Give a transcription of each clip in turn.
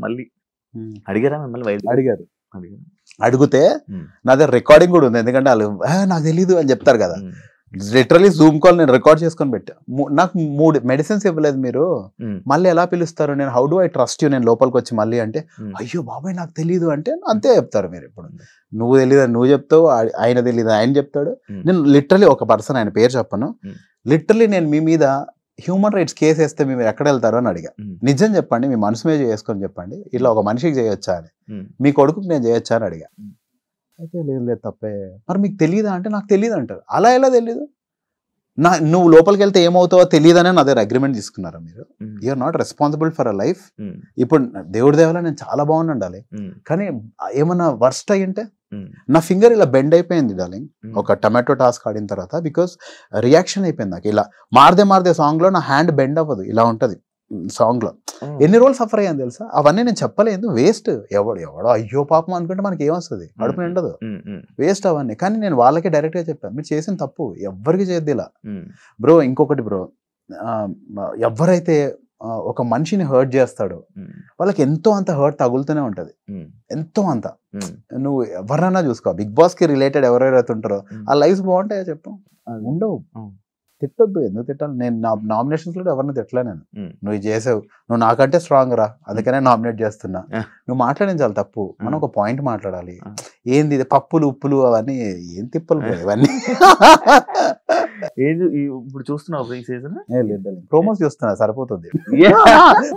మళ్ళీ అడిగారా మిమ్మల్ని వైద్యులు? అడిగారు. అడిగితే నా దగ్గర రికార్డింగ్ కూడా ఉంది. ఎందుకంటే వాళ్ళు నాకు తెలీదు అని చెప్తారు కదా. లిటరలీ జూమ్ కాల్ నేను రికార్డ్ చేసుకొని పెట్టా. నాకు 3 మెడిసిన్స్ ఇవ్వలేదు మీరు, మళ్ళీ ఎలా పిలుస్తారు, నేను how do I trust you, నేను లోపలికి వచ్చి మళ్ళీ అంటే అయ్యో బాబాయ్ నాకు తెలీదు అంటే అంతే చెప్తారు మీరు. ఇప్పుడు నువ్వు తెలీదు నువ్వు చెప్తావు, ఆయన తెలీదు ఆయన చెప్తాడు. నేను లిటరలీ ఒక పర్సన్, ఆయన పేరు చెప్పను, లిటరలీ నేను మీ మీద హ్యూమన్ రైట్స్ కేసు వేస్తే మీరు ఎక్కడ వెళ్తారో అని అడిగా. నిజం చెప్పండి, మీ మనసు మీద చేసుకొని చెప్పండి, ఇట్లా ఒక మనిషికి చేయొచ్చా అని, మీ కొడుకుకి నేను చేయొచ్చా అని అడిగా. అయితే లేదు తప్పే, మరి మీకు తెలియదా అంటే నాకు తెలియదు అంటారు. అలా ఎలా తెలీదు, నువ్వు లోపలికి వెళ్తే ఏమవుతావో తెలియదనే నా దగ్గర అగ్రిమెంట్ తీసుకున్నారా మీరు? You are not responsible for a life. ఇప్పుడు దేవుడి దేవాల నేను చాలా బాగుండి ఉండాలి, కానీ ఏమన్నా వర్స్ట్ అయ్యింటే నా ఫింగర్ ఇలా బెండ్ అయిపోయింది డార్లింగ్ ఒక టమాటో టాస్క్ ఆడిన తర్వాత. బికాస్ రియాక్షన్ అయిపోయింది నాకు. ఇలా మారదే సాంగ్ లో నా హ్యాండ్ బెండ్ అవ్వదు, ఇలా ఉంటది సాంగ్ లో. ఎన్ని రోజులు సఫర్ అయ్యాను తెలుసా. అవన్నీ నేను చెప్పలేదు, వేస్ట్. ఎవడో అయ్యో పాపం అనుకుంటే మనకి ఏమొస్తుంది, కడుపు నిండదు, వేస్ట్ అవన్నీ. కానీ నేను వాళ్ళకే డైరెక్ట్ గా చెప్పాను, మీరు చేసిన తప్పు ఎవ్వరికి చేయద్దు ఇలా. బ్రో ఇంకొకటి బ్రో, ఎవరైతే ఒక మనిషిని హర్ట్ చేస్తాడో వాళ్ళకి ఎంతో అంత హర్ట్ తగులుతూనే ఉంటది, ఎంతో అంత. నువ్వు ఎవరైనా చూసుకో, బిగ్ బాస్ కి రిలేటెడ్ ఎవరెవరైతే ఉంటారో ఆ లైఫ్ బాగుంటాయో చెప్పు, ఉండవు. తిట్టొద్దు, ఎందుకు తిట్టాలి? నేను నా నామినేషన్స్ లో ఎవరిని తిట్టలే నేను. నువ్వు చేసావు, నువ్వు నాకంటే స్ట్రాంగ్ రా, అందుకనే నామినేట్ చేస్తున్నా. నువ్వు మాట్లాడించాలి తప్పు, మనం ఒక పాయింట్ మాట్లాడాలి. ఏంది ఇది పప్పులు ఉప్పులు అవన్నీ ఏం తిప్పలు ఇవన్నీ. ఇప్పుడు చూస్తున్నావు ఈ సీజన్? లేదు, ప్రోమోస్ చూస్తున్నా, సరిపోతుంది,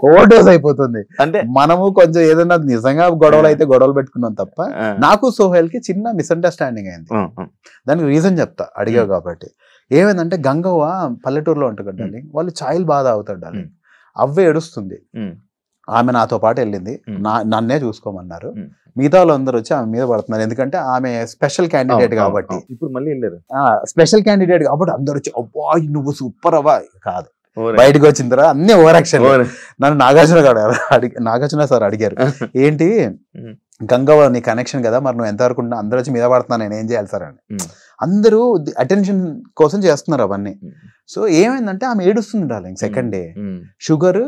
ఓవర్ డోస్ అయిపోతుంది. అంటే మనము కొంచెం ఏదైనా నిజంగా గొడవలు అయితే గొడవలు పెట్టుకున్నాం తప్ప. నాకు సోహెల్ కి చిన్న మిస్అండర్స్టాండింగ్ అయింది, దానికి రీజన్ చెప్తా అడిగావు కాబట్టి. ఏమైందంటే గంగవ్వ పల్లెటూరులో ఉంటుంది డార్లింగ్, వాళ్ళు ఛాయలు బాగా తాగుతారు డార్లింగ్. అవ్వే ఏడుస్తుంది, ఆమె నాతో పాటు వెళ్ళింది, నన్నే చూసుకోమన్నారు. మిగతా వాళ్ళందరూ వచ్చి ఆమె మీద పడుతున్నారు, ఎందుకంటే ఆమె స్పెషల్ క్యాండిడేట్ కాబట్టి. ఇప్పుడు మళ్ళీ వెళ్ళారు, స్పెషల్ క్యాండిడేట్ కాబట్టి అందరూ వచ్చి అబ్బా నువ్వు సూపర్ అవ్వా కాదు. బయటకు వచ్చిన తర్వాత అన్ని ఓవర్ యాక్షన్. నన్ను నాగార్జున సార్ అడిగారు, ఏంటి గంగవ్వ నీ కనెక్షన్ కదా, మరి నువ్వు ఎంతవరకు అందరూ వచ్చి మీద పడుతున్నా, నేను ఏం చేయాలి సార్ అని. అందరూ అటెన్షన్ కోసం చేస్తున్నారు అవన్నీ. సో ఏమైందంటే ఆమె ఏడుస్తుంది darling. Second day sugar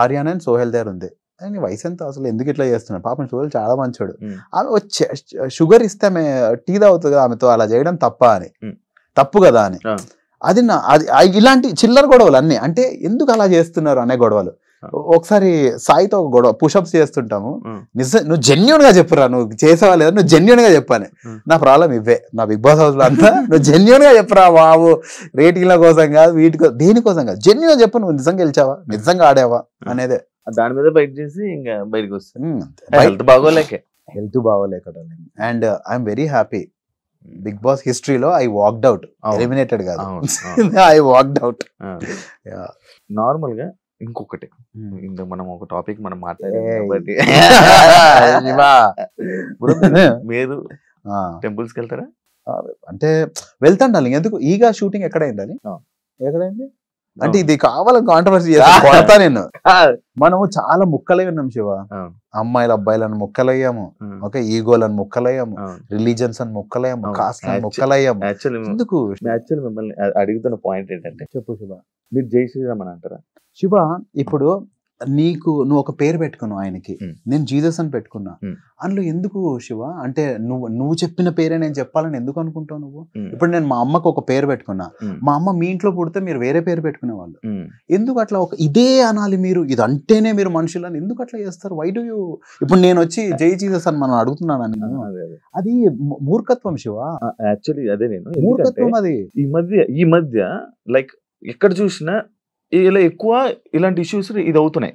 Aryan and Sohel దగ్గర ఉంది. అని వయసు ఎంత అసలు ఎందుకు ఇట్లా చేస్తున్నాడు, పాపం సోహెల్ చాలా మంచోడు. ఆమె వచ్చే షుగర్ ఇస్తే ఆమె టీ తాగుతుంది కదా, ఆమెతో అలా చేయడం తప్పు కదా అని. అది ఇలాంటి చిల్లర గొడవలు అన్ని, అంటే ఎందుకు అలా చేస్తున్నారు అనే గొడవలు. ఒకసారి సాయితో ఒక గొడవ, పుషప్స్ చేస్తుంటాము, నువ్వు జెన్యున్ గా చెప్పురా, నువ్వు చేసేవా లేదా, నువ్వు జెన్యున్ గా చెప్పాను. నా ప్రాబ్లం ఇవే, నా బిగ్ బాస్ హౌస్ లో అంతా నువ్వు జెన్యున్ గా చెప్పురా బాబు, రేటింగ్ల కోసం కాదు, దేనికోసం కాదు, జెన్యున్ గా చెప్పు, నువ్వు నిజంగా గెలిచావా, నిజంగా ఆడావా అనేదే. దాని మీద బయట చేసి ఇంకా బయటకు వస్తుంది. హెల్త్ బాగోలేక and I'm very happy. Big Boss హిస్టరీలో ఐ వాక్డ్ అవుట్, ఎలిమినేటెడ్ కాదు, ఐ వాక్డ్ అవుట్. నార్మల్ గా ఇంకొకటి, మనం ఒక టాపిక్ మనం మాట్లాడాలి, మీరు టెంపుల్స్ కి వెళ్తారా? అంటే వెళ్తాను డార్లింగ్. ఎందుకు ఈగా షూటింగ్ ఎక్కడైందని, ఎక్కడైంది అంటే ఇది కావాలని కాంట్రవర్సీ చేస్తా నేను. మనము చాలా ముక్కలై ఉన్నాం శివ, అమ్మాయిలు అబ్బాయిలను ముక్కలయ్యాము, ఓకే, ఈగోలను ముక్కలయ్యాము, రిలీజన్స్ అని ముక్కలయ్యాము, కాస్ట్ అని ముక్కలయ్యాము. ఎందుకు మిమ్మల్ని అడుగుతున్న పాయింట్ ఏంటంటే, చెప్పు శివ, మీరు జై శ్రీరామ్ అని అంటారా? శివ ఇప్పుడు నువ్వు ఒక పేరు పెట్టుకున్నావు ఆయనకి, నేను జీసస్ అని పెట్టుకున్నా. అందులో ఎందుకు శివ అంటే నువ్వు చెప్పిన పేరే నేను చెప్పాలని ఎందుకు అనుకుంటావు నువ్వు? ఇప్పుడు నేను మా అమ్మకు ఒక పేరు పెట్టుకున్నా, మా అమ్మ మీ ఇంట్లో పుడితే మీరు వేరే పేరు పెట్టుకునే వాళ్ళు, ఎందుకు అట్లా ఇదే అనాలి మీరు, ఇది అంటేనే మీరు మనుషులని ఎందుకు అట్లా చేస్తారు? Why do you? ఇప్పుడు నేను వచ్చి జై జీసస్ అని మనం అడుగుతున్నాను, అది మూర్ఖత్వం శివ. యాక్చువల్లీ అదే నేను మూర్ఖత్వం. అది ఈ మధ్య లైక్ ఎక్కడ చూసినా ఇలా ఎక్కువ ఇలాంటి ఇష్యూస్ ఇది అవుతున్నాయి.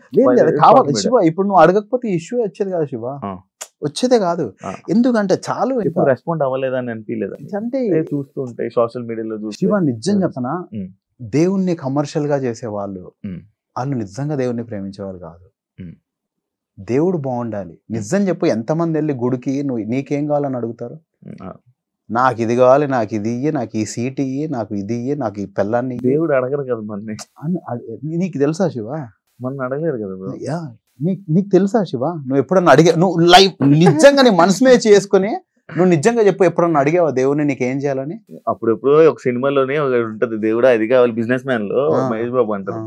శివ ఇప్పుడు నువ్వు అడగకపోతే ఇష్యూ వచ్చేది కాదు శివ, వచ్చేదే కాదు. ఎందుకంటే చాలు ఇప్పుడు రెస్పాండ్ అవ్వలేదని అనిపించలేదు అంటే చూస్తుంటే సోషల్ మీడియాలో చూసి. శివ నిజం చెప్పనా, దేవుణ్ణి కమర్షియల్ గా చేసే వాళ్ళు నిజంగా దేవుణ్ణి ప్రేమించేవాళ్ళు కాదు. దేవుడు బాగుండాలి. నిజం చెప్పు, ఎంతమంది వెళ్ళి గుడికి నువ్వు నీకేం కావాలని అడుగుతారు? నాకు ఇది కావాలి, నాకు ఇది ఇయ్యి, నాకు ఈ సీట్ ఇయ్యి, నాకు ఇది ఇయ్యి, నాకు ఈ పిల్లాన్ని. దేవుడు అడగరు కదా మన. నీకు తెలుసా శివ? మన అడగలేరు కదా. నీకు తెలుసా శివ? నువ్వు ఎప్పుడన్నా నువ్వు లైఫ్ నిజంగా నీ మనసు మీద చేసుకుని నువ్వు నిజంగా చెప్పు, ఎప్పుడన్నా అడిగావా దేవుని నీకేం చేయాలని? అప్పుడెప్పుడు ఒక సినిమాలోనే ఒకటి ఉంటది, దేవుడా అది కావాలి బిజినెస్ మ్యాన్ లో ఆ. మహేష్ బాబు ఆ, అంటారు,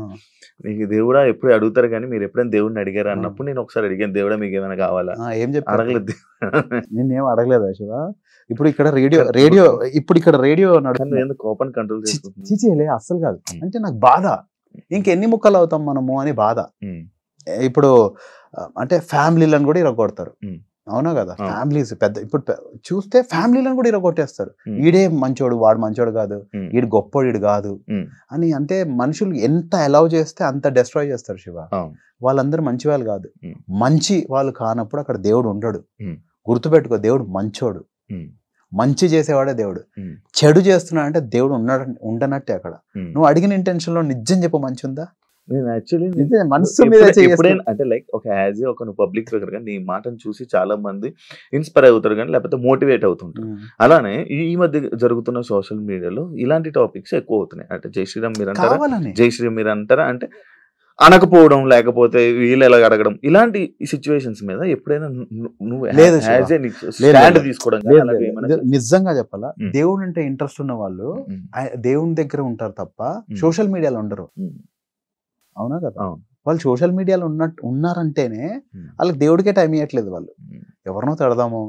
నీకు దేవుడా ఎప్పుడు అడుగుతారు కానీ మీరు ఎప్పుడైనా దేవుడిని అడిగారా అన్నప్పుడు నేను ఒకసారి అడిగాను, దేవుడా మీకు ఏమైనా కావాలా, ఆ, ఏం చెప్పారు? అడగలేదు. నిన్నేం అడగలేదా శివ? ఇప్పుడు ఇక్కడ రేడియో నడుస్తుంది. ఎందుకు కోపాన్ని కంట్రోల్ చేసుకుంటున్నా? చీచేలే, అస్సలు కాదు. అంటే నాకు బాధ, ఇంకెన్ని ముక్కలు అవుతాం మనము అని బాధ. ఇప్పుడు అంటే ఫ్యామిలీలను కూడా ఇరగొడతారు, అవునా కదా? ఫ్యామిలీస్ పెద్ద ఇప్పుడు చూస్తే ఫ్యామిలీలను కూడా ఇరగొట్టేస్తారు. ఈడే మంచోడు, వాడు మంచోడు కాదు, ఈడు గొప్పోడు, ఈడు కాదు అని. అంటే మనుషులు ఎంత అలౌ చేస్తే అంత డెస్ట్రాయ్ చేస్తారు శివ. వాళ్ళందరూ మంచి వాళ్ళు కాదు. మంచి వాళ్ళు కానప్పుడు అక్కడ దేవుడు ఉండడు. గుర్తుపెట్టుకో, దేవుడు మంచోడు, మంచి చేసేవాడే దేవుడు. చెడు చేస్తున్నాడు అంటే దేవుడు ఉండనట్టే అక్కడ. నువ్వు అడిగిన ఇంటెన్షన్ లో నిజం చెప్పు, మంచి ఉందా? నేను యాక్చువల్లీ మనసు మీద ఎప్పుడైనా అంటే లైక్ ఒక యాజ్ ఒక నువ్వు పబ్లిక్ ఫిగర్ గా నీ మాటను చూసి చాలా మంది ఇన్స్పైర్ అవుతారు కానీ లేకపోతే మోటివేట్ అవుతుంటారు. అలానే ఈ మధ్య జరుగుతున్న సోషల్ మీడియాలో ఇలాంటి టాపిక్స్ ఎక్కువ అవుతున్నాయి. అంటే జై శ్రీరామ్ మీరు అంటారా, జై శ్రీరామ్ మీరు అంటారా, అంటే అనకపోవడం, లేకపోతే వీళ్ళు ఎలా అడగడం, ఇలాంటి సిచ్యువేషన్స్ మీద ఎప్పుడైనా నువ్వు స్టాండ్ తీసుకోవడం కానీ అలాంటివి ఏమైనా? నిజంగా చెప్పాలా, దేవుడు అంటే ఇంట్రెస్ట్ ఉన్న వాళ్ళు దేవుని దగ్గర ఉంటారు తప్ప సోషల్ మీడియాలో ఉండరు, అవునా కదా? వాళ్ళు సోషల్ మీడియాలో ఉన్నారంటేనే వాళ్ళకి దేవుడికే టైం ఇవ్వట్లేదు. వాళ్ళు ఎవరినో తిడదాము,